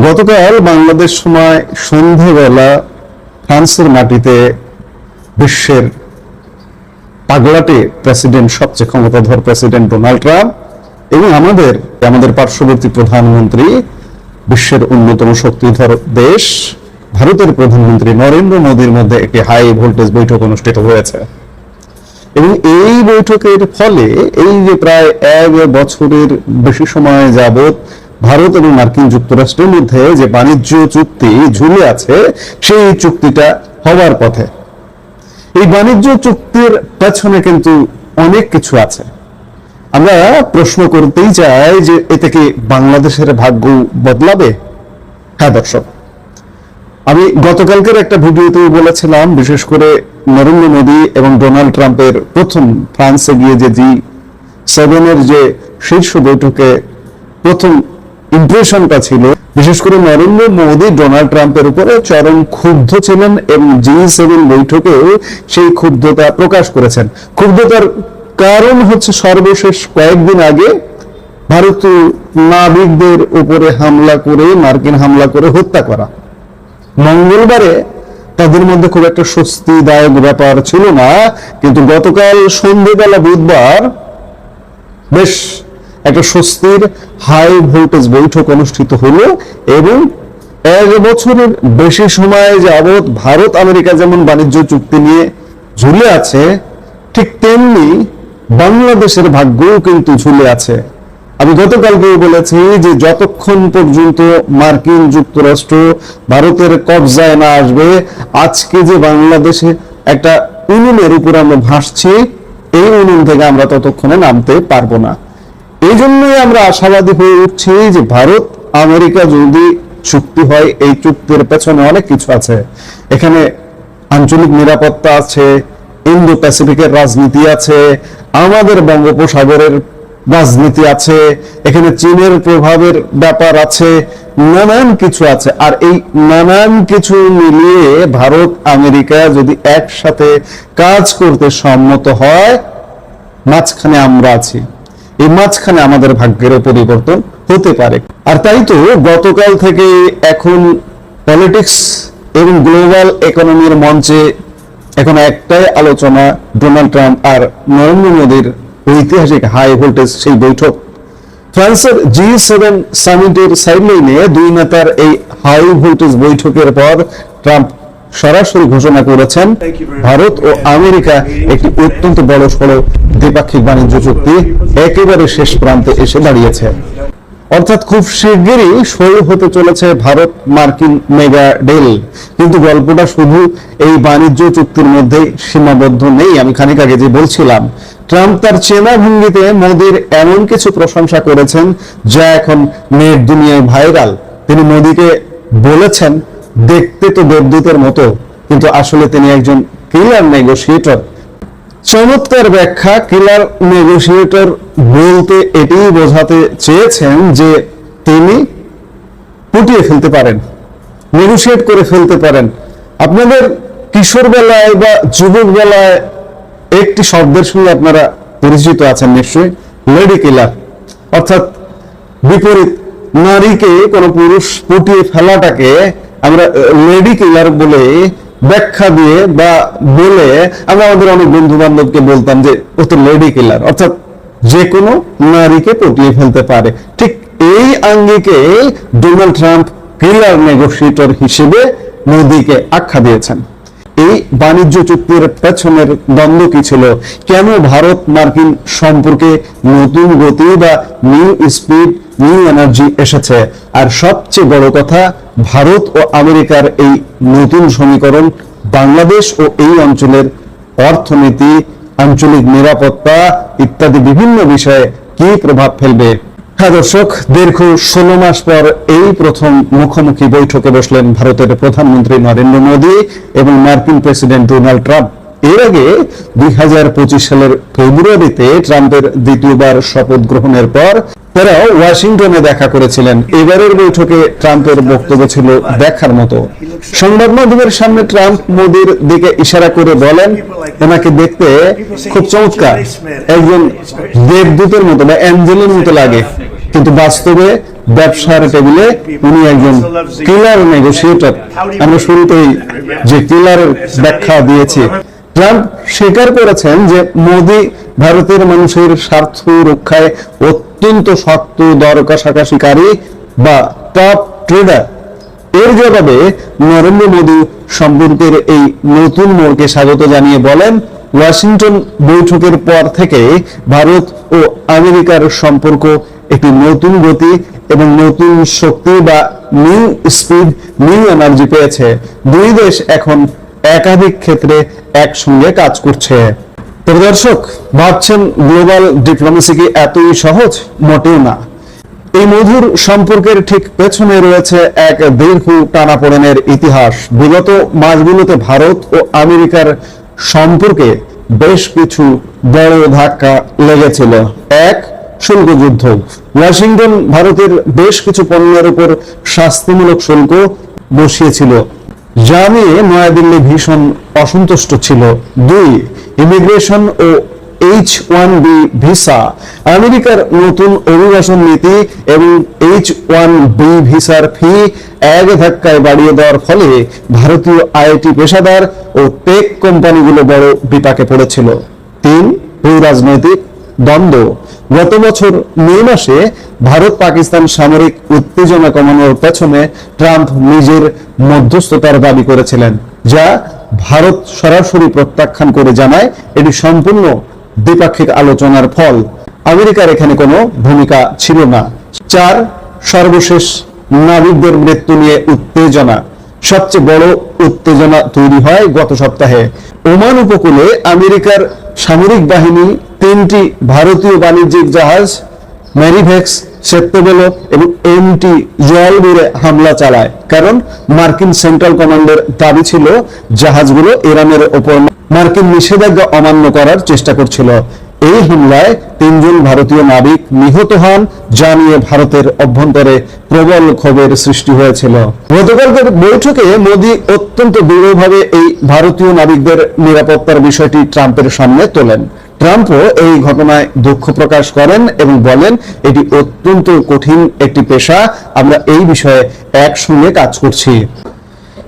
গতকাল বাংলাদেশ সময় সন্ধ্যাবেলা ফ্রান্সের মাটিতে বিশ্বের পাগলাটে প্রেসিডেন্ট, সবচেয়ে ক্ষমতাধর প্রেসিডেন্ট ডোনাল্ড ট্রাম্প এবং আমাদের পার্শ্ববর্তী প্রধানমন্ত্রী, বিশ্বের অন্যতম শক্তিধর দেশ ভারতের প্রধানমন্ত্রী নরেন্দ্র মোদীর মধ্যে একটি হাই ভোল্টেজ বৈঠক অনুষ্ঠিত হয়েছে। এবং এই বৈঠকের ফলে এই যে প্রায় 1 বছরের বেশি সময় যাবত ভারত এবং মার্কিন যুক্তরাষ্ট্রের মধ্যে যে বাণিজ্য চুক্তি ঝুলে আছে, সেই চুক্তিটা হবার পথে। এই বাণিজ্য চুক্তির পেছনে কিন্তু অনেক কিছু আছে। আমরা প্রশ্ন করতেই চাই যে এতে কি বাংলাদেশের ভাগ্য বদলাবে? হ্যাঁ দর্শক, আমি গতকালকের একটা ভিডিওতে বলেছিলাম, বিশেষ করে নরেন্দ্র মোদী এবং ডোনাল্ড ট্রাম্পের প্রথম ফ্রান্সে গিয়ে যে G7 যে শীর্ষ বৈঠকে প্রথম ইমপ্রেশনটা ছিল, বিশেষ করে নরেন্দ্র মোদী ডোনাল্ড ট্রাম্পের উপরে চরম ক্ষুব্ধ ছিলেন এবং G7 বৈঠকে সেই ক্ষুব্ধতা প্রকাশ করেছেন। ক্ষুব্ধতার কারণ হচ্ছে সর্বশেষ কয়েকদিন আগে ভারতীয় নাবিকদের উপরে মার্কিন হামলা করে হত্যা করা। মঙ্গলবারে তাদের মধ্যে খুব একটা স্বস্তিদায়ক ব্যাপার ছিল না, কিন্তু গতকাল সন্ধ্যাবেলা বুধবার বেশ একটা স্বস্তির হাই ভোল্টেজ বৈঠক অনুষ্ঠিত হলো। এবং 1 বছরের বেশি সময় যাবৎ ভারত আমেরিকা যেমন বাণিজ্য চুক্তি নিয়ে ঝুলে আছে, ঠিক তেমনি বাংলাদেশের ভাগ্যও কিন্তু ঝুলে আছে। আমি গতকালকে বলেছি যে যতক্ষণ পর্যন্ত মার্কিন যুক্তরাষ্ট্র ভারতের কবজায় না আসবে, আজকে যে বাংলাদেশে একটা উনুনের উপর আমরা ভাসছি, এই উনুন থেকে আমরা ততক্ষণে নামতে পারবো না। এই জন্যই আমরা আশাবাদী হয়ে উঠছি যে ভারত আমেরিকা যদি চুক্তি হয়, এই চুক্তির পেছনে অনেক কিছু আছে। এখানে আঞ্চলিক নিরাপত্তা আছে, ইন্দো প্যাসিফিকের রাজনীতি আছে, আমাদের বঙ্গোপসাগরের রাজনীতি আছে, এখানে চীনের প্রভাবের ব্যাপার আছে, নানান কিছু আছে। আর এই নানান কিছু মিলিয়ে ভারত আমেরিকা যদি একসাথে কাজ করতে সম্মত হয়, মাঝখানে আমরা আছি, এই মাঝখানে আমাদের ভাগ্যের পরিবর্তন হতে পারে। আর তাই তো গতকাল থেকে এখন পলিটিক্স এবং গ্লোবাল ইকোনমির মঞ্চে এখন একটাই আলোচনা, ডোনাল্ড ট্রাম্প আর নরেন্দ্র মোদীর ঐতিহাসিক হাই ভোল্টেজ সেই বৈঠক। ফ্রান্সের G7 সামিটের সাইডলাইনে দুই নেতার এই হাই ভোল্টেজ বৈঠকের পর ট্রাম্প সরাসরি ঘোষণা করেছেন ভারত ও আমেরিকা একটি অত্যন্ত বড়সড় দ্বিপাক্ষিক বাণিজ্য চুক্তি একেবারে শেষ প্রান্তে এসে দাঁড়িয়েছে। অর্থাৎ খুব শিগগিরই সই হতে চলেছে ভারত মার্কিন মেগা ডিল। কিন্তু গল্পটা শুধু এই বাণিজ্য চুক্তির মধ্যেই সীমাবদ্ধ নেই। আমি খানিক আগে যে বলছিলাম, ট্রাম্প তার চেনা ভঙ্গিতে মোদীর এমন কিছু প্রশংসা করেছেন যা এখন নেট দুনিয়ায় ভাইরাল। তিনি মোদীকে বলেছেন, দেখতে তো দেবদূতের মতো, কিন্তু আসলে তিনি একজন কিলার নেগোসিয়েটর। চমৎকার ব্যাখ্যা। কিলার নেগোসিয়েটর বলতে এটি বোঝাতে চেয়েছেন যে তিনি পুটিয়ে ফেলতে পারেন, নেগোসিয়েট করে ফেলতে পারেন। আপনাদের কিশোর বেলায় বা যুবক বেলায় একটি শব্দের সঙ্গে আপনারা পরিচিত আছেন নিশ্চয়ই, লেডি কিলার। অর্থাৎ বিপরীত নারীকে কোনো পুরুষ পুটিয়ে ফেলাটাকে আমরা লেডি কিলার বলে ব্যাখ্যা দিয়ে বা বলে আমরা আমাদের অনেক বন্ধু বান্ধবকে বলতাম যে ও তো লেডি কিলার, অর্থাৎ যে কোনো নারীকে পটিয়ে ফেলতে পারে। ঠিক এই আঙ্গিকে ডোনাল্ড ট্রাম্প কিলার নেগোসিয়েটর হিসেবে মোদীকে আখ্যা দিয়েছেন। এই বাণিজ্য চুক্তির পেছনের দ্বন্দ্ব কি ছিল? কেন ভারত মার্কিন সম্পর্কে নতুন গতি বা নিউ স্পিড, নিউ এনার্জি এসেছে? আর সবচেয়ে বড় কথা, ভারত ও আমেরিকার এই নতুন সমীকরণ বাংলাদেশ ও এই অঞ্চলের অর্থনীতি, আঞ্চলিক নিরাপত্তা ইত্যাদি বিভিন্ন বিষয়ে কি প্রভাব ফেলবে? হ্যাঁ দর্শক, দীর্ঘ 16 মাস পর এই প্রথম মুখোমুখি বৈঠকে বসলেন ভারতের প্রধানমন্ত্রী নরেন্দ্র মোদী এবং মার্কিন প্রেসিডেন্ট ডোনাল্ড ট্রাম্প। এর আগে 2025 সালের ফেব্রুয়ারিতে ট্রাম্পের দ্বিতীয়বার শপথ গ্রহণের পর তারা ওয়াশিংটনে দেখা করেছিলেন। এবারের বৈঠকে ট্রাম্পের বক্তব্য ছিল দেখার মতো। সংবাদ মাধ্যমের সামনে ট্রাম্প মোদির দিকে ইশারা করে বলেন, ওনাকে দেখতে খুব চমৎকার, একজন দেবদূতের মতো বা অ্যাঞ্জেলের মতো লাগে, কিন্তু বাস্তবে ব্যবসার টেবিলে উনি একজন কিলার নেগোসিয়েটর। আমরা শুরুতেই যে কিলার ব্যাখ্যা দিয়েছি। ট্রাম্প স্বীকার করেছেন যে মোদি ভারতের মানুষের স্বার্থ রক্ষায় অত্যন্ত শক্ত দর কষাকষিকারী বা টপ ট্রেডার। এর জবাবে নরেন্দ্র মোদী সম্পর্কের এই নতুন মোড়কে স্বাগত জানিয়ে বলেন, ওয়াশিংটন বৈঠকের পর থেকে ভারত ও আমেরিকার সম্পর্ক একটি নতুন গতি এবং নতুন শক্তি বা নিউ স্পিড, নিউ এনার্জি পেয়েছে। দুই দেশ এখন একাধিক ক্ষেত্রে একসঙ্গে কাজ করছে। তবে দর্শক, ভাবছেন গ্লোবাল ডিপ্লোমেসি কি এতই সহজ? মোটেও না। এই মধুর সম্পর্কের ঠিক পেছনে রয়েছে এক দীর্ঘ টানাপোড়েনের ইতিহাস। বিগত মাসগুলোতে ভারত ও আমেরিকার সম্পর্কে বেশ কিছু বড় ধাক্কা লেগেছিল। এক, শুল্ক যুদ্ধ। ওয়াশিংটন ভারতের বেশ কিছু পণ্যের উপর শাস্তিমূলক শুল্ক বসিয়েছিল, যা নিয়ে নয়াদিল্লি ভীষণ অসন্তুষ্ট ছিল। দুই, ইমিগ্রেশন ও H-1B ভিসা। আমেরিকার নতুন অভিবাসন নীতি এবং H-1B ভিসার ফি এক ধাক্কায় বাড়িয়ে দেওয়ার ফলে ভারতীয় আইটি পেশাদার ও টেক কোম্পানিগুলো বড় বিপাকে পড়েছিল। তিন, ভূ রাজনৈতিক দ্বন্দ্ব। গত বছর মে মাসে ভারত পাকিস্তান সামরিক উত্তেজনা কমানোর পেছনে ট্রাম্প নিজের মধ্যস্থতার দাবি করেছিলেন, যা ভারত সরাসরি প্রত্যাখ্যান করে জানায় এটি সম্পূর্ণ দ্বিপাক্ষিক আলোচনার ফল। আমেরিকার এখানে কোনো ভূমিকা ছিল না। চার, সর্বশেষ নাবিকদের মৃত্যু নিয়ে উত্তেজনা। সবচেয়ে বড় উত্তেজনা তৈরি হয় গত সপ্তাহে। ওমান উপকূলে আমেরিকার সামরিক বাহিনী 3টি ভারতীয় বাণিজ্যিক জাহাজ ম্যারিভেক্স, সেপ্টেবেলো এবং এমটি জলবুরে হামলা চালায়, কারণ মার্কিন সেন্ট্রাল কমান্ডের দাবি ছিল জাহাজগুলো ইরানের ওপর মার্কিন নিষেধাজ্ঞা অমান্য করার চেষ্টা করছিল। এই হামলায় 3 জন ভারতীয় নাবিক নিহত হন, যা নিয়ে ভারতের অভ্যন্তরে প্রবল ক্ষোভের সৃষ্টি হয়েছিল। গতকালকের বৈঠকে মোদি অত্যন্ত দৃঢ়ভাবে এই ভারতীয় নাবিকদের নিরাপত্তার বিষয়টি ট্রাম্পের সামনে তোলেন। ট্রাম্পও এই ঘটনায় দুঃখ প্রকাশ করেন এবং বলেন, এটি অত্যন্ত কঠিন একটি পেশা, আমরা এই বিষয়ে একসঙ্গে কাজ করছি।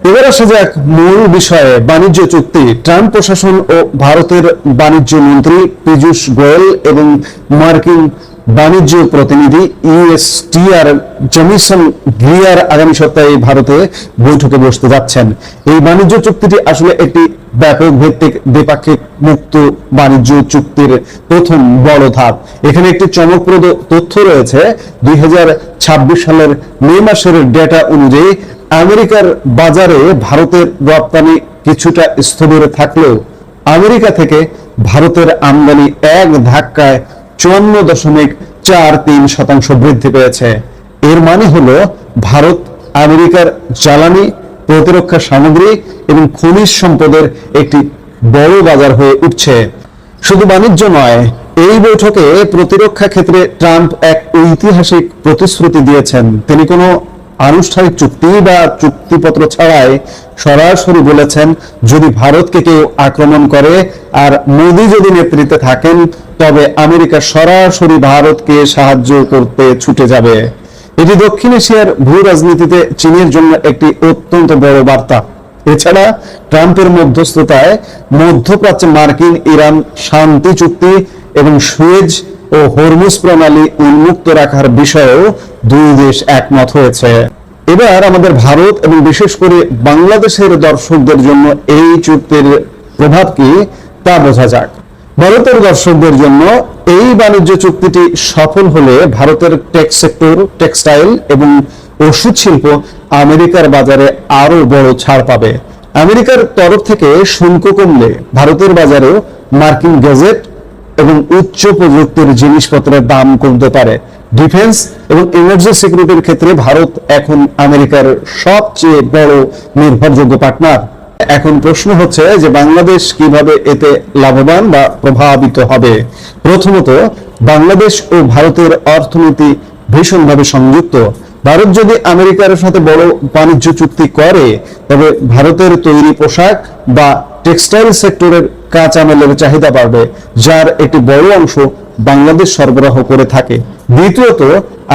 এবার আসা যাক মূল বিষয়ে, বাণিজ্য চুক্তি। ট্রাম্প প্রশাসন ও ভারতের বাণিজ্য মন্ত্রী পীযূষ গোয়েল এবং মার্কিন বাণিজ্য প্রতিনিধি ইউএসটিআর জেমিসন গ্রিয়ার আগামী সপ্তাহে ভারতে বৈঠকে বসতে যাচ্ছেন। এই বাণিজ্য চুক্তিটি আসলে একটি ব্যাপক ভিত্তিক দ্বিপাক্ষিক মুক্ত বাণিজ্য চুক্তির প্রথম বড় ধাপ। এখানে একটি চমকপ্রদ তথ্য রয়েছে। 2026 সালের মে মাসের ডেটা অনুযায়ী আমেরিকার বাজারে ভারতের রপ্তানি কিছুটা স্থবির থাকলেও আমেরিকা থেকে ভারতের আমদানি এক ধাক্কায় 54.43% বৃদ্ধি পেয়েছে। এর মানে হলো ভারত আমেরিকার জ্বালানি, প্রতিরক্ষা সামগ্রী এবং খনিজ সম্পদের একটি বড় বাজার হয়ে উঠছে। শুধু বাণিজ্য নয়, এই বৈঠকে প্রতিরক্ষা ক্ষেত্রে ট্রাম্প এক ঐতিহাসিক প্রতিশ্রুতি দিয়েছেন। তিনি কোনো আনুষ্ঠানিক চুক্তি বা চুক্তিপত্র ছাড়াই সরাসরি বলেছেন, যদি ভারতকে কেউ আক্রমণ করে আর মোদি যদি নেতৃত্বে থাকেন, তবে আমেরিকা সরাসরি ভারতকে সাহায্য করতে ছুটে যাবে। এটি দক্ষিণ এশিয়ার ভূ রাজনীতিতে চীনের জন্য একটি অত্যন্ত বড় বার্তা। এছাড়া ট্রাম্পের মধ্যস্থতায় মধ্যপ্রাচ্যে মার্কিন ইরান শান্তি চুক্তি এবং সুয়েজ ও হরমুজ প্রণালী উন্মুক্ত রাখার বিষয়েও দুই দেশ একমত হয়েছে। এবার আমাদের ভারত এবং বিশেষ করে বাংলাদেশের দর্শকদের জন্য এই চুক্তির প্রভাব কি তা বোঝা যাক। ভারতের দর্শকদের জন্য এই বাণিজ্য চুক্তিটি সফল হলে ভারতের টেক সেক্টর, টেক্সটাইল এবং ওষুধ শিল্প আমেরিকার বাজারে আরো বড় ছাড় পাবে। আমেরিকার তরফ থেকে শুল্ক কমলে ভারতের বাজারেও মার্কিন গ্যাজেট এবং উচ্চ প্রযুক্তির জিনিসপত্রের দাম কমতে পারে। ডিফেন্স এবং এনার্জি সিকিউরিটির ক্ষেত্রে ভারত এখন আমেরিকার সবচেয়ে বড় নির্ভরযোগ্য পার্টনার। এখন প্রশ্ন হচ্ছে যে বাংলাদেশ কিভাবে এতে লাভবান বা প্রভাবিত হবে। প্রথমত, বাংলাদেশ ও ভারতের অর্থনীতি ভীষণভাবে সংযুক্ত। ভারত যদি আমেরিকার সাথে বড় বাণিজ্য চুক্তি করে, তবে ভারতের তৈরি পোশাক বা টেক্সটাইল সেক্টরের কাঁচামালের চাহিদা বাড়বে, যার একটি বড় অংশ বাংলাদেশ সরবরাহ করে থাকে। দ্বিতীয়ত,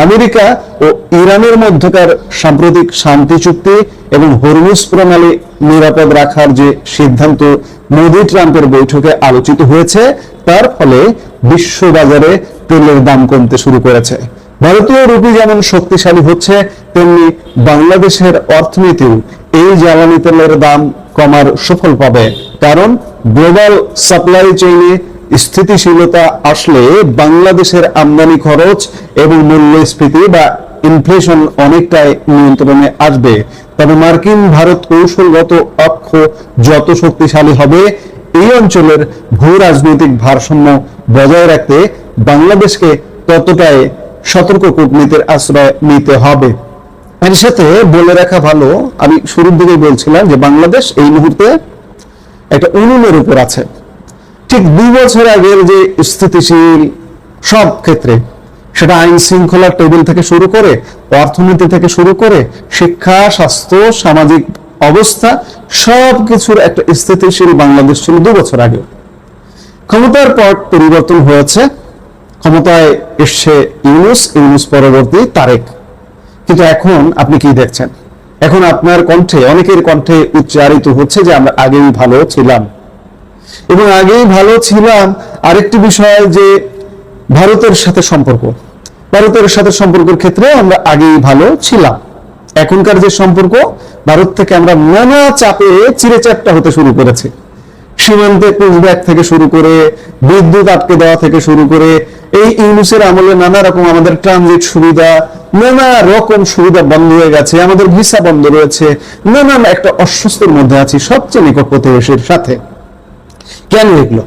আমেরিকা ও ইরানের মধ্যকার সাম্প্রতিক শান্তি চুক্তি এবং হরমুজ প্রণালী নিরাপদ রাখার যে সিদ্ধান্ত মোদি ট্রাম্পের বৈঠকে আলোচিত হয়েছে, তার ফলে বিশ্ব বাজারে তেলের দাম কমতে শুরু করেছে। ভারতীয় রুপি যেমন শক্তিশালী হচ্ছে, তেমনি বাংলাদেশের অর্থনীতিও এই জ্বালানি তেলের দাম কমার সুফল পাবে। কারণ গ্লোবাল সাপ্লাই চেইনে স্থিতিশীলতা আসলে বাংলাদেশের আমদানি খরচ এবং মূল্যস্ফীতি বা ইনফ্লেশন অনেকটাই নিয়ন্ত্রণে আসবে। তবে মার্কিন ভারত কৌশলগত অক্ষ যত শক্তিশালী হবে, এই অঞ্চলের ভূ রাজনৈতিক ভারসাম্য বজায় রাখতে বাংলাদেশকে ততটাই সতর্ক কূটনীতির আশ্রয় নিতে হবে। এর সাথে বলে রাখা ভালো, আমি শুরুর দিকেই বলছিলাম যে বাংলাদেশ এই মুহূর্তে একটা উনুনের উপর আছে। ঠিক 2 বছর আগের যে স্থিতিশীল সব ক্ষেত্রে, সেটা আইন শৃঙ্খলার টেবিল থেকে শুরু করে, অর্থনীতি থেকে শুরু করে, শিক্ষা, স্বাস্থ্য, সামাজিক অবস্থা, সবকিছুর একটা স্থিতিশীল বাংলাদেশ ছিল 2 বছর আগে। ক্ষমতার পর পরিবর্তন হয়েছে, ক্ষমতায় এসছে ইউনূস পরবর্তী তারেক। কিন্তু এখন আপনি কি দেখছেন? এখন আপনার কণ্ঠে, অনেকের কণ্ঠে উচ্চারিত হচ্ছে যে আমরা আগেই ভালো ছিলাম। এবং আগেই ভালো ছিলাম আরেকটি বিষয়, যে ভারতের সাথে সম্পর্কের ক্ষেত্রে আমরা আগেই ভালো ছিলাম। এখনকার যে সম্পর্ক, ভারত থেকে আমরা নানা চাপে চিড়েচ্যাপ্টা হতে শুরু করেছে। সীমান্তে পুশব্যাক থেকে শুরু করে, বিদ্যুৎ আটকে দেওয়া থেকে শুরু করে, এই ইউনূসের আমলে নানা রকম আমাদের ট্রানজিট সুবিধা, নানা রকম সুবিধা বন্ধ হয়ে গেছে, আমাদের ভিসা বন্ধ রয়েছে, নানান একটা অস্বস্তির মধ্যে আছি সবচেয়ে নিকট প্রতিবেশীর সাথে। কেন এগুলো?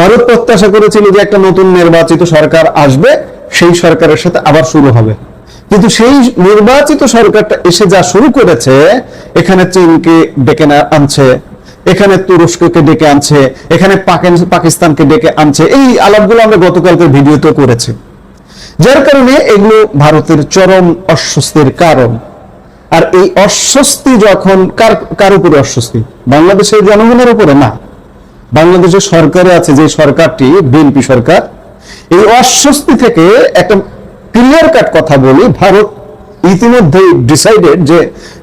ভারত প্রত্যাশা করেছিল যে একটা নতুন নির্বাচিত সরকার আসবে, সেই সরকারের সাথে আবার শুরু হবে। কিন্তু সেই নির্বাচিত সরকারটা এসে যা শুরু করেছে, এখানে চীনকে ডেকে আনছে, এখানে তুরস্ককে ডেকে আনছে, এখানে পাকিস্তানকে ডেকে আনছে। এই আলাপগুলো আমরা গতকালকের ভিডিওতে করেছি। যার কারণে এগুলো ভারতের চরম অস্বস্তির কারণ। আর এই অস্বস্তি যখন কার উপরে অস্বস্তি? বাংলাদেশের জনগণের উপরে না, বাংলাদেশের সরকারে আছে যে সরকারটি বিএনপি সরকার। এই অস্বস্তি থেকে একটা ক্লিয়ার কাট কথা বলি, ভারত ইতিমধ্যেই ডিসাইডেড যে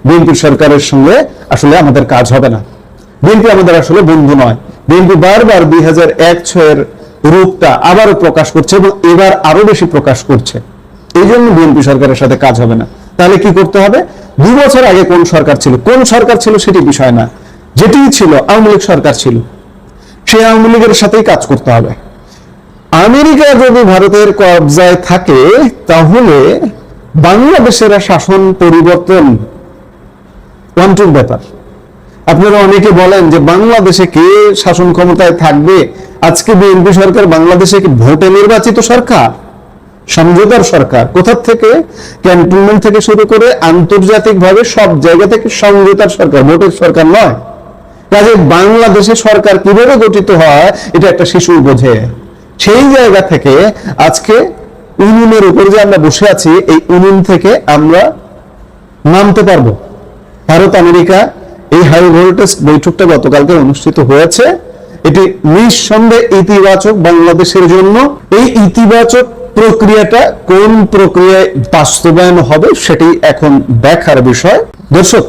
বিএনপি সরকারের সঙ্গে আসলে আমাদের কাজ হবে না। বিএনপি আমাদের আসলে বন্ধু নয়। বিএনপি বারবার 2001-06 রূপটা আবারও প্রকাশ করছে এবং এবার আরো বেশি প্রকাশ করছে। এই জন্য বিএনপি সরকারের সাথে কাজ হবে না। তাহলে কি করতে হবে? 2 বছর আগে কোন সরকার ছিল সেটি বিষয় না, যেটি ছিল আওয়ামী লীগ সরকার ছিল, সেই আওয়ামী লীগের সাথেই কাজ করতে হবে। আমেরিকা যদি ভারতের কবজায় থাকে, তাহলে বাংলাদেশের শাসন পরিবর্তন ওয়ান্টুর ব্যাপার। আপনারা অনেকে বলেন যে বাংলাদেশে কে শাসন ক্ষমতায় থাকবে? আজকে বিএনপি সরকার বাংলাদেশে কি ভোটে নির্বাচিত সরকার? সমঝোতার সরকার। কোথা থেকে? ক্যান্টনমেন্ট থেকে শুরু করে আন্তর্জাতিকভাবে সব জায়গা থেকে সমঝোতার সরকার, ভোটের সরকার নয়। কাজে বাংলাদেশের সরকার কিভাবে গঠিত হয় এটা একটা শিশু বোঝে। সেই জায়গা থেকে আজকে উনুনের উপর যে আমরা বসে আছি, এই উনুন থেকে আমরা নামতে পারবো। ভারত আমেরিকা এই হাই ভোল্টেজ বৈঠকটা গতকালকে অনুষ্ঠিত হয়েছে। এটি নিঃসন্দেহে ইতিবাচক বাংলাদেশের জন্য। এই ইতিবাচক প্রক্রিয়াটা কোন প্রক্রিয়ায় বাস্তবায়ন হবে সেটি এখন দেখার বিষয়। দর্শক,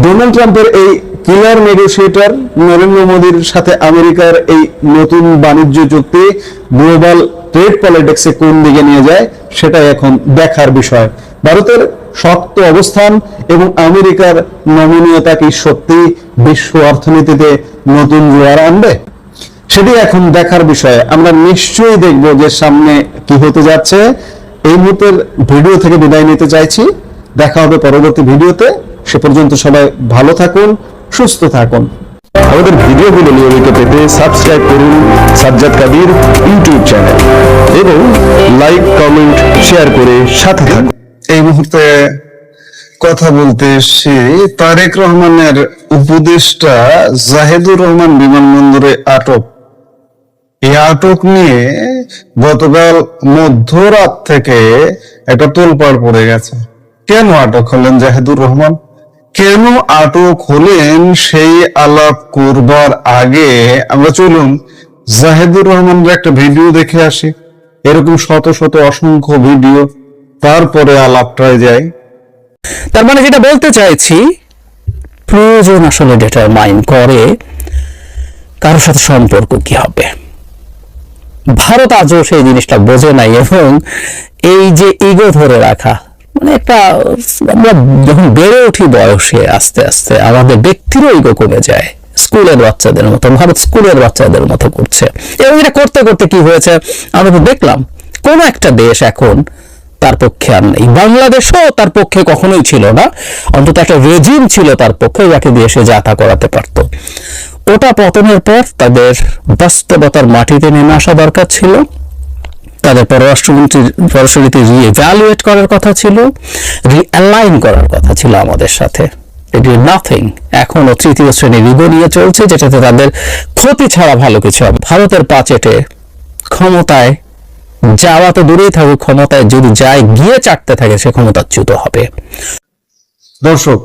ডোনাল্ড ট্রাম্পের এই কিলার নেগোসিয়েটর নরেন্দ্র মোদীর সাথে আমেরিকার এই নতুন বাণিজ্য চুক্তি গ্লোবাল ট্রেড পলিটিক্সে কোন দিকে নিয়ে যায় সেটাই এখন দেখার বিষয়। ভারতের শক্ত অবস্থান এবং আমেরিকার নমনীয়তা কি সত্যি বিশ্ব অর্থনীতিতে নতুন জোয়ার আনবে, সেটি এখন দেখার বিষয়। আমরা নিশ্চয়ই দেখব যে সামনে কি হতে যাচ্ছে। এই মুহূর্তের ভিডিও থেকে বিদায় নিতে চাইছি। দেখা হবে পরবর্তী ভিডিওতে। সে পর্যন্ত সবাই ভালো থাকুন, সুস্থ থাকুন। আমাদের ভিডিওগুলো নিয়মিত পেতে সাবস্ক্রাইব করুন সাজ্জাদ কাদির ইউটিউব চ্যানেল এবং লাইক, কমেন্ট, শেয়ার করে সাথে থাকুন। এই মুহূর্তে কথা বলতে এসেছি তারেক রহমানের উপদেষ্টা জাহেদুর রহমান বিমানবন্দরে আটক। এই আটক নিয়ে গতকাল মধ্যরাত থেকে একটা তোলপাড় পড়ে গেছে। কেন আটক হলেন জাহিদুর রহমান, কেন আটক হলেন, সেই আলাপ করবার আগে আমরা চলুন জাহিদুর রহমানের একটা ভিডিও দেখে আসি। এরকম শত শত অসংখ্য ভিডিও, তারপরে আলাপটায় যাই। তার মানে যেটা বলতে চাইছি, প্রয়োজন আসলে ডিটারমাইন করে কারোর সাথে সম্পর্ক কি হবে। ভারত আজও সেই জিনিসটা বোঝে নাই, এবং এই যে ইগো ধরে রাখা, মানে একটা, আমরা যখন বেড়ে উঠি বয়সে আস্তে আস্তে আমাদের ব্যক্তিরও ইগো কমে যায়, স্কুলের বাচ্চাদের মতো। ভারত স্কুলের বাচ্চাদের মতো করছে, এবং এটা করতে করতে কি হয়েছে আমরা তো দেখলাম, কোন একটা দেশ এখন তার পক্ষে আর নেই। বাংলাদেশও তার পক্ষে কখনোই ছিল না, অন্তত একটা রেজিম ছিল তার পক্ষে, যাকে দিয়ে সে যা তা করাতে পারত। ওটা পতনের পর তাদের বাস্তবতার মাটিতে নেমে আসা দরকার ছিল, তাদের পররাষ্ট্রনীতি রিএভ্যালুয়েট করার কথা ছিল, রিঅ্যালাইন করার কথা ছিল আমাদের সাথে। It is nothing. এখনো তৃতীয় শ্রেণীর ইগো নিয়ে চলছে, যেটাতে তাদের ক্ষতি ছাড়া ভালো কিছু হবে। ভারতের পাচেটে ক্ষমতায় যাওয়া তো দূরেই থাকুক, ক্ষমতায় যদি যায় গিয়ে চাটতে থাকে, সে ক্ষমতাচ্যুত হবে। দর্শক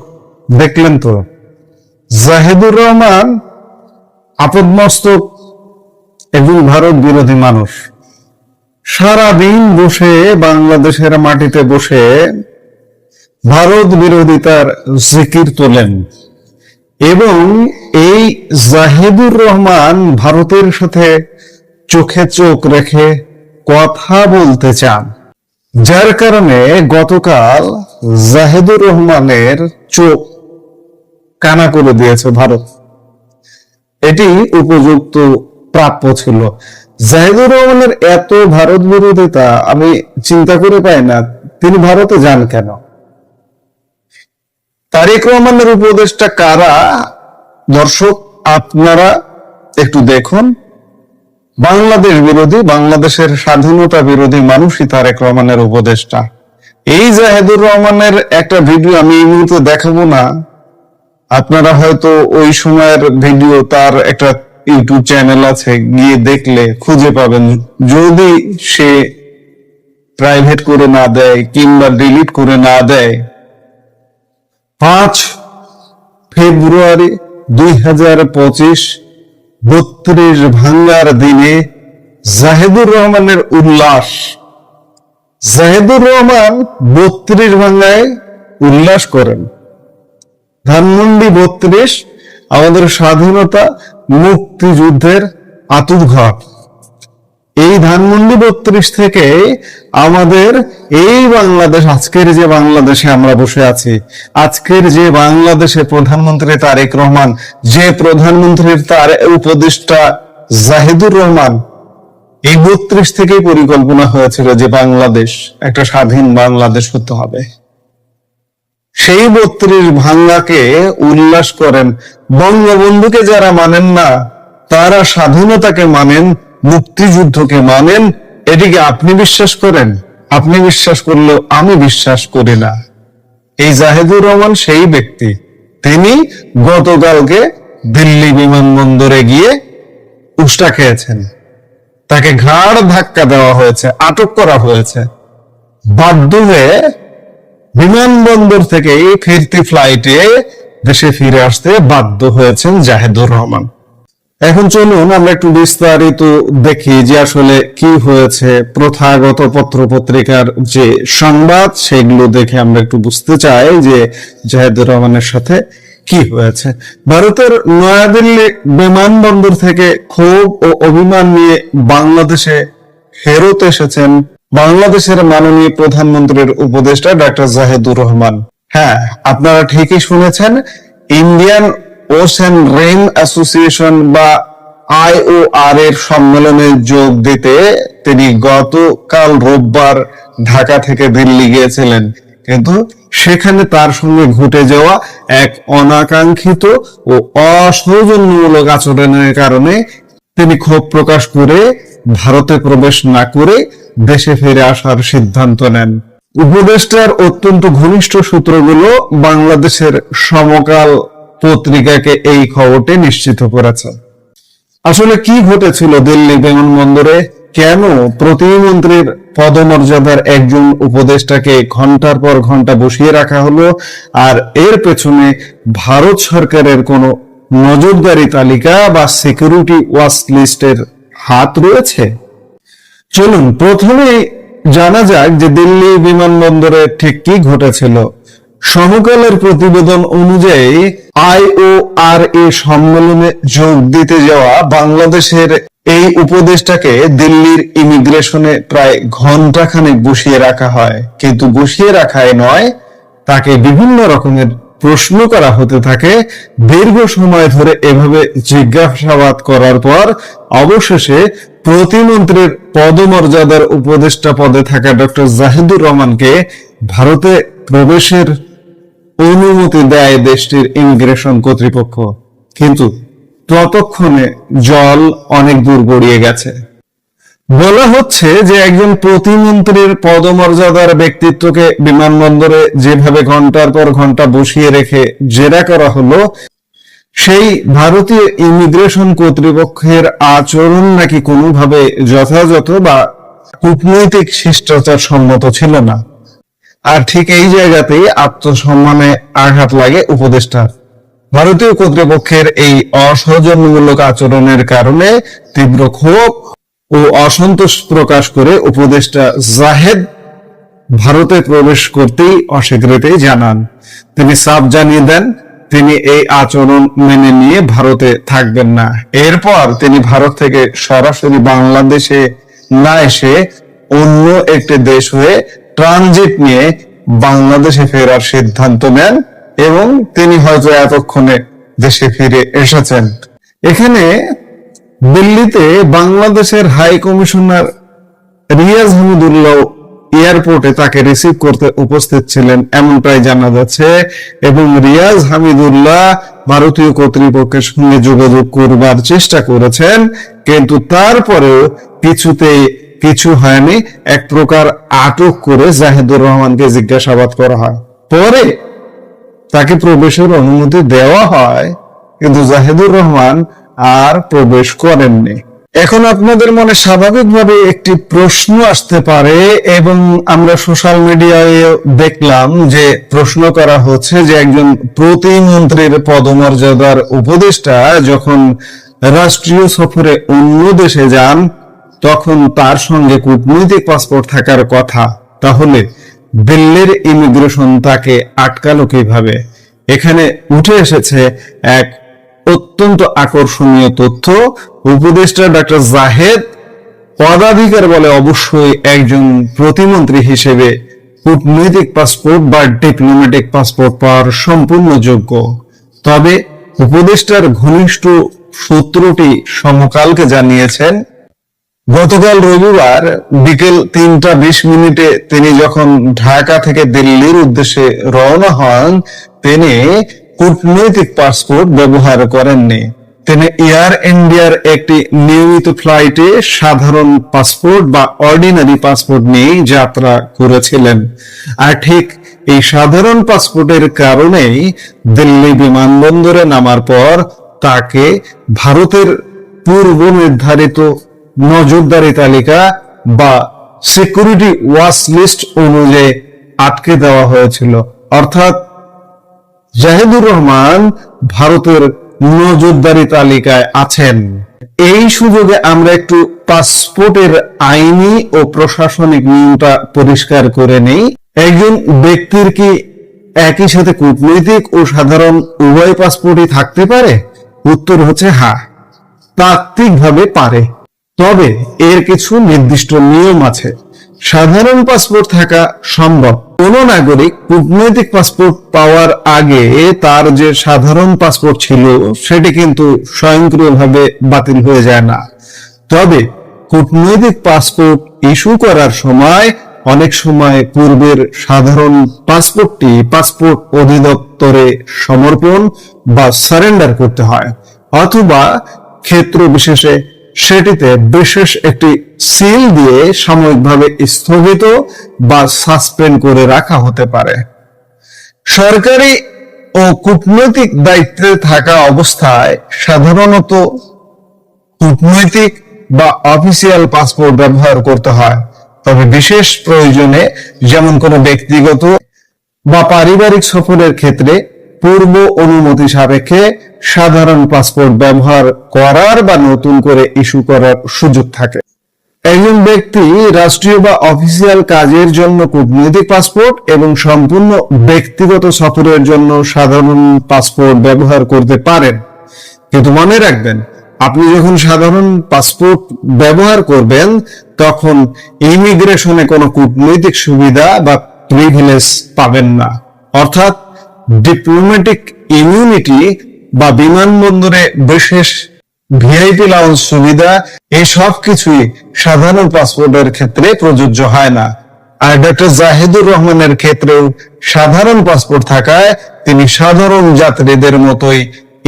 দেখলেন তো, জাহিদুর রহমান আপদমস্তক এবং ভারত বিরোধী মানুষ, সারাদিন বসে বাংলাদেশের মাটিতে বসে ভারত বিরোধিতার জিকির তোলেন, এবং এই জাহিদুর রহমান ভারতের সাথে চোখে চোখ রেখে কথা বলতে চান, যার কারণে গতকাল জাহিদুর রহমানের চোখ কানা করে দিয়েছে ভারত। এটি উপযুক্ত প্রাপ্য ছিল। জাহিদুর রহমানের এত ভারত বিরোধিতা আমি চিন্তা করে পাই না, তিনি ভারতে যান কেন? তারেক রহমানের উপদেষ্টা কারা? দর্শক আপনারা একটু দেখুন, বাংলাদেশ বিরোধী, বাংলাদেশের স্বাধীনতা বিরোধী মানুষই তারেক রহমানের উপদেষ্টা। এই জাহিদুর রহমানের একটা ভিডিও আমি এই মুহূর্তে দেখাবো না, আপনারা হয়তো ওই সময়ের ভিডিও, তার একটা ইউটিউব চ্যানেল আছে, গিয়ে দেখলে খুঁজে পাবেন, যদি সে প্রাইভেট করে না দেয় কিংবা ডিলিট করে না দেয়। 5 ফেব্রুয়ারি 2025 32 ভাঙ্গার দিনে জাহিদুর রহমানের উল্লাস। জাহিদুর রহমান 32 ভাঙ্গায় উল্লাস করেন। ধানমন্ডি 32 আমাদের স্বাধীনতা মুক্তিযুদ্ধের আতুরঘর। এই ধানমন্ডি 32 থেকে আমাদের এই বাংলাদেশ, আজকের যে বাংলাদেশে আমরা বসে আছি, আজকের যে বাংলাদেশে প্রধানমন্ত্রী তারেক রহমান, যে প্রধানমন্ত্রীর তার উপদেষ্টা জাহিদুর রহমান, এই 32 থেকেই পরিকল্পনা হয়েছিল যে বাংলাদেশ একটা স্বাধীন বাংলাদেশ হতে হবে। সেই 32 ভাঙ্গাকে উল্লাস করেন। বঙ্গবন্ধুকে যারা মানেন না, তারা স্বাধীনতাকে মানেন, মুক্তিযুদ্ধকে মানেন। এটিকে আপনি বিশ্বাস করেন? আপনি বিশ্বাস করলেও আমি বিশ্বাস করি না। এই জাহিদুর রহমান সেই ব্যক্তি, তিনি গতকালকে দিল্লি বিমানবন্দরে গিয়ে উষ্টা খেয়েছেন, তাকে ঘাড় ধাক্কা দেওয়া হয়েছে, আটক করা হয়েছে। বাধ্য হয়ে বিমানবন্দর থেকে ফিরতি ফ্লাইটে দেশে ফিরে আসতে বাধ্য হয়েছেন জাহিদুর রহমান। এখন চলুন আমরা একটু বিস্তারিত দেখি যে আসলে কি হয়েছে। প্রথাগত পত্র পত্রিকার যে সংবাদ, সেগুলো দেখে আমরা একটু বুঝতে চাই যে জাহিদুর রহমানের সাথে কি হয়েছে। ভারতের নয়াদিল্লি বিমানবন্দর থেকে ক্ষোভ ও অভিমান নিয়ে বাংলাদেশে ফেরত এসেছেন বাংলাদেশের মাননীয় প্রধানমন্ত্রীর উপদেষ্টা ডক্টর জাহিদুর রহমান। হ্যাঁ, আপনারা ঠিকই শুনেছেন, ইন্ডিয়ান ওশেন রেইন অ্যাসোসিয়েশন বা IOR এর সম্মেলনে যোগ দিতে তিনি গতকাল রোববার ঢাকা থেকে দিল্লি গিয়েছিলেন, কিন্তু সেখানে তার সঙ্গে ঘটে যাওয়া এক অনাকাঙ্ক্ষিত ও অসৌজন্যমূলক আচরণের কারণে তিনি ক্ষোভ প্রকাশ করে ভারতে প্রবেশ না করে দেশে ফিরে আসার সিদ্ধান্ত নেন। উপদেষ্টার অত্যন্ত ঘনিষ্ঠ সূত্রগুলো বাংলাদেশের সমকাল পত্রিকাকে এই খবরটি নিশ্চিত করেছে। আসলে কি ঘটেছিল দিল্লি বিমানবন্দরে? কেন প্রতিমন্ত্রীর পদমর্যাদার একজন উপদেষ্টাকে ঘন্টার পর ঘন্টা বসিয়ে রাখা হলো? আর এর পেছনে ভারত সরকারের কোনো নজরদারি তালিকা বা সিকিউরিটি ওয়াচ লিস্টের হাত রয়েছে? চলুন প্রথমে জানা যাক যে দিল্লি বিমানবন্দরে ঠিক কি ঘটেছিল। সমকালের প্রতিবেদন অনুযায়ী IORA সম্মেলনে যোগ দিতে যাওয়া বাংলাদেশের এই উপদেষ্টাকে দিল্লির ইমিগ্রেশনে প্রায় ঘন্টাখানেক বসিয়ে রাখা হয়, কিন্তু বসিয়ে রাখাই নয়, তাকে বিভিন্ন রকমের প্রশ্ন করা হতে থাকে। দীর্ঘ সময় ধরে এভাবে জিজ্ঞাসাবাদ করার পর অবশেষে প্রতিমন্ত্রীর পদমর্যাদার উপদেষ্টা পদে থাকা ডক্টর জাহিদুর রহমানকে ভারতে প্রবেশের অনুমতি দেয় দেশটির ইমিগ্রেশন কর্তৃপক্ষ। কিন্তু ততক্ষণে জল অনেক দূর গড়িয়ে গেছে। বলা হচ্ছে যে একজন প্রতিমন্ত্রীর পদমর্যাদার ব্যক্তিত্বকে বিমানবন্দরে যেভাবে ঘন্টার পর ঘন্টা বসিয়ে রেখে জেরা করা হলো, সেই ভারতীয় ইমিগ্রেশন কর্তৃপক্ষের আচরণ নাকি কোনোভাবে যথাযথ বা কূটনৈতিক শিষ্টাচার সম্মত ছিল না। আর ঠিক এই জায়গাতেই আত্মসম্মানে আঘাত লাগে উপদেষ্টার। ভারতীয় কর্তৃপক্ষের এই অসৌজন্যমূলক আচরণের কারণে তীব্র ক্ষোভ ও অসন্তোষ প্রকাশ করে উপদেষ্টা জাহেদ ভারতে প্রবেশ করতেই অস্বীকৃতি জানান। তিনি সাফ জানিয়ে দেন তিনি এই আচরণ মেনে নিয়ে ভারতে থাকবেন না। এরপর তিনি ভারত থেকে সরাসরি বাংলাদেশে না এসে অন্য একটি দেশ হয়ে ট্রানজিট নিয়ে বাংলাদেশে ফেরার সিদ্ধান্ত নেন এবং তিনি হয়তো এতক্ষণে দেশে ফিরে এসেছেন। এখানে দিল্লিতে বাংলাদেশের হাই কমিশনার রিয়াজ হামিদুল্লাহ এয়ারপোর্টে তাকে রিসিভ করতে উপস্থিত ছিলেন এমনটাই জানা যাচ্ছে, এবং রিয়াজ হামিদুল্লাহ ভারতীয় কর্তৃপক্ষের সঙ্গে যোগাযোগ করবার চেষ্টা করেছেন, কিন্তু তারপরেও কিছুতেই কিছু হয়নি। এক প্রকার আটক করে জাহিদুর রহমানকে জিজ্ঞাসাবাদ করা হয়। পরে তাকে প্রবেশের অনুমতি দেওয়া হয়, কিন্তু জাহিদুর রহমান আর প্রবেশ করেননি। এখন আপনাদের মনে স্বাভাবিকভাবে একটি প্রশ্ন আসতে পারে, এবং আমরা সোশ্যাল মিডিয়ায় দেখলাম যে প্রশ্ন করা হচ্ছে যে একজন প্রতিমন্ত্রীর পদমর্যাদার উপদেষ্টা যখন রাষ্ট্রীয় সফরে অন্য দেশে যান তখন তার সঙ্গে কূটনৈতিক পাসপোর্ট থাকার কথা, তাহলে দিল্লির ইমিগ্রেশন তাকে আটকালো কিভাবে? এখানে উঠে এসেছে এক অত্যন্ত আকর্ষণীয় তথ্য। উপদেষ্টা ডক্টর জাহেদ পদাধিকার বলে অবশ্যই একজন প্রতিমন্ত্রী হিসেবে কূটনৈতিক পাসপোর্ট বা ডিপ্লোম্যাটিক পাসপোর্ট পাওয়ার সম্পূর্ণ যোগ্য। তবে উপদেষ্টার ঘনিষ্ঠ সূত্রটি সমকালকে জানিয়েছেন গতকাল রবিবার বিকেল 3:20 তিনি যখন ঢাকা থেকে দিল্লির উদ্দেশ্যে রওনা হন তিনি কূটনৈতিক পাসপোর্ট ব্যবহার করেননি। তিনি এয়ার ইন্ডিয়ার একটি নিয়মিত ফ্লাইটে সাধারণ পাসপোর্ট বা অর্ডিনারি পাসপোর্ট নিয়ে যাত্রা করেছিলেন। আর ঠিক এই সাধারণ পাসপোর্টের কারণেই দিল্লি বিমানবন্দরে নামার পর তাকে ভারতের পূর্ব নির্ধারিত নজরদারি তালিকা বা সিকিউরিটি ওয়াচ লিস্ট অনুযায়ী আটকে দেওয়া হয়েছিল। অর্থাৎ জাহিদুর রহমান ভারতের নজরদারি তালিকায় আছেন। এই সুযোগে আমরা একটু পাসপোর্টের আইনি ও প্রশাসনিক নিয়মটা পরিষ্কার করে নেই। একজন ব্যক্তির কি একই সাথে কূটনৈতিক ও সাধারণ উভয় পাসপোর্টই থাকতে পারে? উত্তর হচ্ছে হ্যাঁ, তাত্ত্বিকভাবে পারে, তবে এর কিছু নির্দিষ্ট নিয়ম আছে। সাধারণ পাসপোর্ট থাকা সম্ভব। কোন নাগরিক কূটনৈতিক পাসপোর্ট পাওয়ার আগে তার যে সাধারণ পাসপোর্ট ছিল সেটি কিন্তু স্বয়ংক্রিয়ভাবে বাতিল হয়ে যায় না। তবে কূটনৈতিক পাসপোর্ট ইস্যু করার সময় অনেক সময় পূর্বের সাধারণ পাসপোর্টটি পাসপোর্ট অধিদপ্তরে সমর্পণ বা সারেন্ডার করতে হয়, অথবা ক্ষেত্র বিশেষে সেটিতে বিশেষ একটি সিল দিয়ে সাময়িকভাবে স্থগিত বা সাসপেন্ড করে রাখা হতে পারে। সরকারি ও কূটনৈতিক দায়িত্বে থাকা অবস্থায় সাধারণত কূটনৈতিক বা অফিসিয়াল পাসপোর্ট ব্যবহার করতে হয়, তবে বিশেষ প্রয়োজনে যেমন কোনো ব্যক্তিগত বা পারিবারিক সফরের ক্ষেত্রে পূর্ব অনুমতি সাপেক্ষে সাধারণ পাসপোর্ট ব্যবহার করার বা নতুন করে ইস্যু করার সুযোগ থাকে। একজন ব্যক্তি রাষ্ট্রীয় বা অফিসিয়াল কাজের জন্য কূটনৈতিক পাসপোর্ট এবং সম্পূর্ণ ব্যক্তিগত সফরের জন্য সাধারণ পাসপোর্ট ব্যবহার করতে পারেন, কিন্তু মনে রাখবেন, আপনি যখন সাধারণ পাসপোর্ট ব্যবহার করবেন তখন ইমিগ্রেশনে কোনো কূটনৈতিক সুবিধা বা প্রিভিলেজ পাবেন না। অর্থাৎ ডিপ্লোম্যাটিক ইমিউনিটি বা বিমানবন্দরে বিশেষ ভিআইপি লাউঞ্জ সুবিধা, এই সব কিছুই সাধারণ পাসপোর্টের ক্ষেত্রে প্রযোজ্য হয় না। আর ডক্টর জাহিদুর রহমানের ক্ষেত্রেও সাধারণ পাসপোর্ট থাকায় তিনি সাধারণ যাত্রীদের মতোই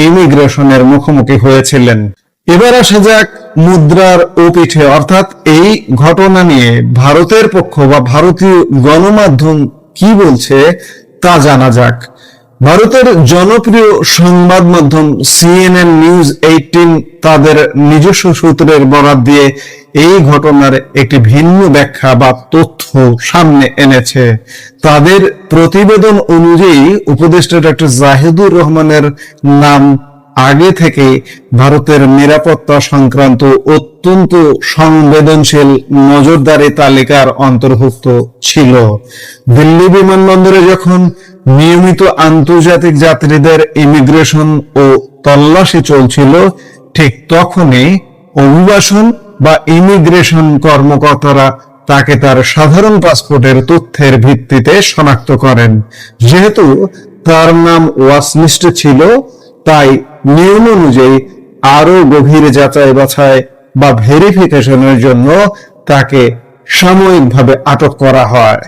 ইমিগ্রেশনের মুখোমুখি হয়েছিলেন। এবার আসা যাক মুদ্রার ওপিঠে, অর্থাৎ এই ঘটনা নিয়ে ভারতের পক্ষ বা ভারতীয় গণমাধ্যম কি বলছে তা জানা যাক। ভারতের জনপ্রিয় সংবাদ মাধ্যম CNN নিউজ 18 তাদের নিজস্ব সূত্রের বরাত দিয়ে এই ঘটনার একটি ভিন্ন ব্যাখ্যা বা তথ্য সামনে এনেছে। তাদের প্রতিবেদন অনুযায়ী উপদেষ্টা ডক্টর জাহিদুর রহমানের নাম আগে থেকে ভারতের নিরাপত্তা সংক্রান্ত অত্যন্ত সংবেদনশীল নজরদারি তালিকার অন্তর্ভুক্ত ছিল। দিল্লি বিমানবন্দরে যখন নিয়মিত আন্তর্জাতিক যাত্রীদের ইমিগ্রেশন ও তল্লাশি চলছিল, ঠিক তখনই অভিবাসন বা ইমিগ্রেশন কর্মকর্তারা তাকে তার সাধারণ পাসপোর্টের তথ্যের ভিত্তিতে শনাক্ত করেন। যেহেতু তার নাম ওয়াচলিস্টে ছিল, তাই নিয়ম অনুযায়ী আরো গভীর যাচাই বাছাই বা ভেরিফিকেশনের জন্য তাকে সাময়িকভাবে আটক করা হয়।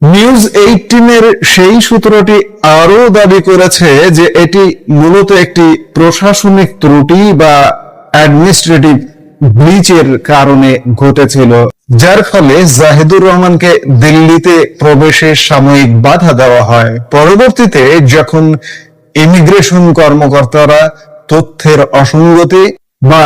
নিউজ 18 এর সেই সূত্রটি আরো দাবি করেছে যে এটি মূলত একটি প্রশাসনিক ত্রুটি বা অ্যাডমিনিস্ট্রেটিভ ব্লিচের কারণে ঘটেছিল, যার ফলে জাহিদুর রহমানকে দিল্লিতে প্রবেশে সাময়িক বাধা দেওয়া হয়। পরবর্তীতে যখন ইমিগ্রেশন কর্মকর্তারা তথ্যের অসঙ্গতি বা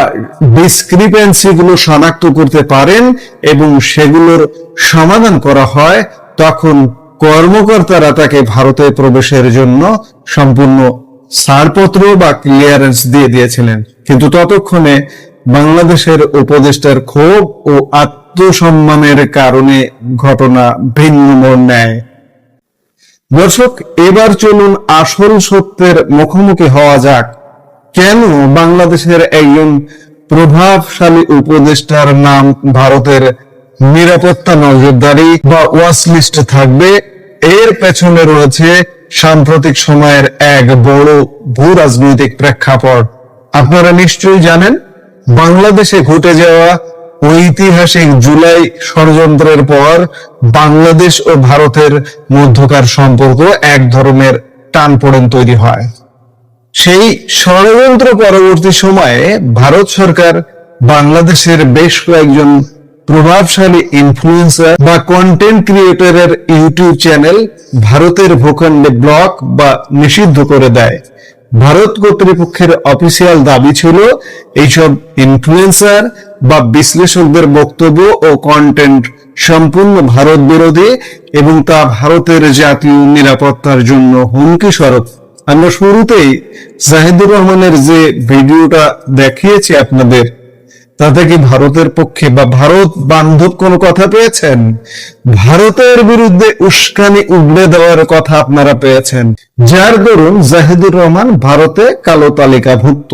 ডিসক্রিপেন্সি গুলো শনাক্ত করতে পারেন এবং সেগুলোর সমাধান করা হয়, তখন কর্মকর্তারা তাকে ভারতে প্রবেশের জন্য সম্পূর্ণ ছাড়পত্র বা ক্লিয়ারেন্স দিয়ে দিয়েছিলেন। কিন্তু ততক্ষণে বাংলাদেশের উপদেষ্টার ক্ষোভ ও আত্মসম্মানের কারণে ঘটনা ভিন্ন মোড় নেয়। দর্শক, এবার চলুন আসল সত্যের মুখোমুখি হওয়া যাক। কেন বাংলাদেশের একজন প্রভাবশালী উপদেষ্টার নাম ভারতের নিরাপত্তা নজরদারি বা ওয়াচ লিস্টে থাকবে? এর পেছনে রয়েছে সাম্প্রতিক সময়ের এক বড় ভূ রাজনৈতিক প্রেক্ষাপট। আপনারা নিশ্চয়ই জানেন, বাংলাদেশে ঘটে যাওয়া ঐতিহাসিক জুলাই ষড়যন্ত্রের পর বাংলাদেশ ও ভারতের মধ্যকার সম্পর্ক এক ধরনের টানপোড়েন তৈরি হয়। সেই ষড়যন্ত্র পরবর্তী সময়ে ভারত সরকার বাংলাদেশের বেশ কয়েকজন প্রভাবশালী ইনফ্লুয়েন্সার বা কন্টেন্ট ক্রিয়েটরের ইউটিউব চ্যানেল ভারতের ভূখণ্ডে ব্লক বা নিষিদ্ধ করে দেয়। ভারত কর্তৃপক্ষের অফিসিয়াল দাবি ছিল এইসব ইনফ্লুয়েন্সার বা বিশ্লেষকদের বক্তব্য ও কন্টেন্ট সম্পূর্ণ ভারত বিরোধী এবং তা ভারতের জাতীয় নিরাপত্তার জন্য হুমকি স্বরূপ। আমরা শুরুতেই জাহিদুর রহমানের যে ভিডিওটা দেখিয়েছি আপনাদের, তাতে কি ভারতের পক্ষে বা ভারত বান্ধব কোনো কথা পেয়েছেন? ভারতের বিরুদ্ধে উস্কানি উগড়ে দেওয়ার কথা আপনারা পেয়েছেন, যার দরুন জাহিদুর রহমান ভারতে কালো তালিকাভুক্ত।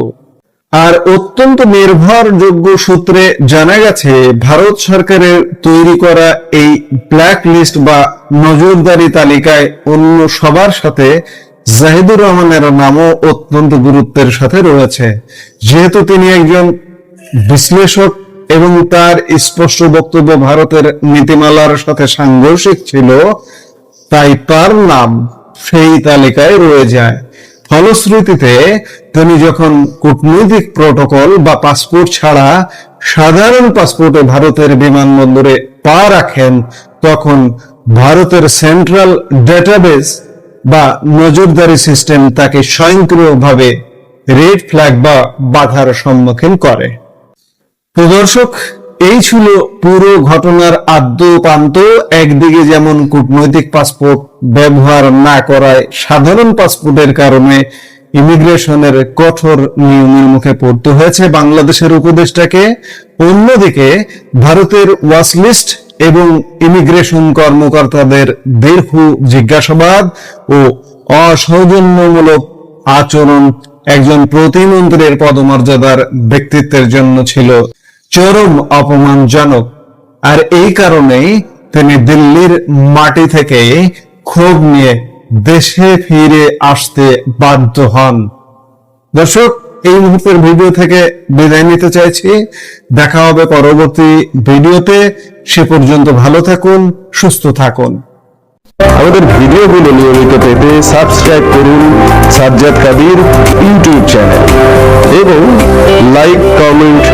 আর অত্যন্ত নির্ভরযোগ্য সূত্রে জানা গেছে, ভারত সরকারের তৈরি করা এই ব্ল্যাক লিস্ট বা নজরদারি তালিকায় অন্য সবার সাথে জাহিদুর রহমানের নামও অত্যন্ত গুরুত্বের সাথে রয়েছে। যেহেতু তিনি একজন বিশ্লেষক এবং তার স্পষ্ট বক্তব্য ভারতের নীতিমালার সাথে সাংঘর্ষিক ছিল, তাই তার নাম সেই তালিকায় রয়ে যায়। ফলশ্রুতিতে তিনি যখন কূটনৈতিক প্রটোকল বা পাসপোর্ট ছাড়া সাধারণ পাসপোর্টে ভারতের বিমানবন্দরে পা রাখেন, তখন ভারতের সেন্ট্রাল ডেটাবেস বা নজরদারি সিস্টেম তাকে স্বয়ংক্রিয়ভাবে রেড ফ্ল্যাগ বা বাধার সম্মুখীন করে। তো দর্শক, এই ছিল পুরো ঘটনার আদ্য প্রান্ত। একদিকে যেমন কূটনৈতিক পাসপোর্ট ব্যবহার না করায় সাধারণ পাসপোর্টের কারণে ইমিগ্রেশনের কঠোর নিয়মের মুখে পড়তে হয়েছে বাংলাদেশের উপদেষ্টাকে, অন্যদিকে ভারতের ওয়াচলিস্ট এবং ইমিগ্রেশন কর্মকর্তাদের দীর্ঘ জিজ্ঞাসাবাদ ও অসৌজন্যমূলক আচরণ একজন প্রতিমন্ত্রীর পদমর্যাদার ব্যক্তিত্বের জন্য ছিল চরম অপমানজনক। আর এই কারণেই তিনি দিল্লির মাটি থেকে ক্ষোভ নিয়ে দেশে ফিরে আসতে বাধ্য হন। দর্শক, এই মুহূর্তের ভিডিও থেকে বিদায় নিতে চাইছি। দেখা হবে পরবর্তী ভিডিওতে। সে পর্যন্ত ভালো থাকুন, সুস্থ থাকুন। আমাদের ভিডিওগুলো নিয়মিত পেতে সাবস্ক্রাইব করুন সাজ্জাদ কাদির ইউটিউব চ্যানেল এবং লাইক, কমেন্ট